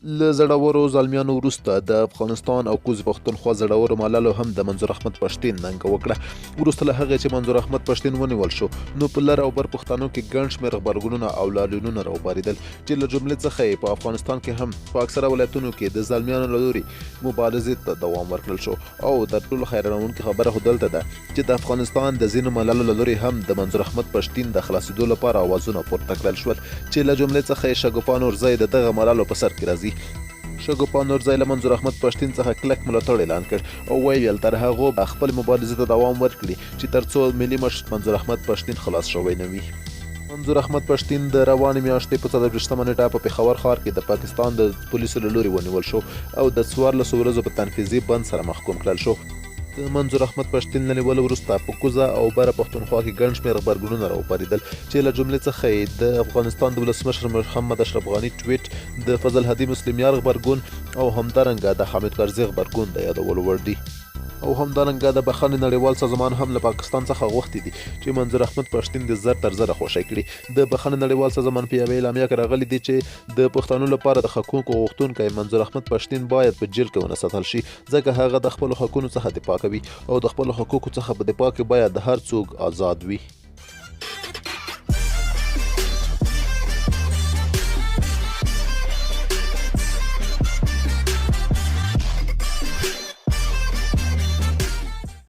له زړورو زلمیانو وروسته د افغانستان او کوز پښتونخوا زړورو ملالو هم د منظور احمد پښتین ننګه وکړه. وروسته له هغې چې منظور احمد پښتین ونیول شو نو په لر او بر پښتنو کې ګڼ شمېر غبرګونونه او لاریونونه راوپارېدل چې له جملې څخه یې په افغانستان کې هم په اکثره ولایتونو کې د زلمیانو له لوري مبارزې ته دوام ورکړل شو. او تر ټولو حیرانوونکې خبره خو دلته ده چې د افغانستان د ځینو ملالو له لوري هم د منظور احمد پښتین د خلاصېدو لپاره اوازونه پورته کړل شول چې له جملې څخه یې شګوفه نورزی د دغه ملالو په سر کې راځي. شګوفه نورزی له منظور احمد پښتین څخه کلک ملاتړ اعلان کړ او ویل تر هغو به خپل مبارزې ته دوام ورکړي چې تر څو ملي مشر منظور احمد پښتین خلاص شوی نه وي. منظور احمد پښتین د روانې میاشتې په 24مه نیټه په پېښور ښار کې د پاکستان د پولیسو له لوري ونیول شو او د 14 ورځو په تنفیذي بند سره محکوم کړل شو. د منظور احمد پښتین له نیولو وروسته په کوزه او بره پښتونخوا کې ګڼ شمېر غبرګونونه راوپارېدل چې له جملې څخه یې د افغانستان د ولسمشر محمد اشرف غني ټویټ، د فضل هدي مسلم یار غبرګون او همدارنګه د حامد کرزي غبرګون د یادولو وړ دي. او همدارنګه د بخښنې نړیوال سازمان هم له پاکستان څخه غوښتي دي چې منظور احمد پښتین د زر تر زره خوشی کړي. د بخښنې نړیوال سازمان په یوه اعلامیه کې راغلي دي چې د پښتنو لپاره د حقوقو غوښتونکی منظور احمد پښتین باید په جیل کې ونه ساتل شي ځکه هغه د خپلو حقونو څخه دفاع کوي او د خپلو حقوقو څخه په دفاع کې باید هر څوک آزاد وي.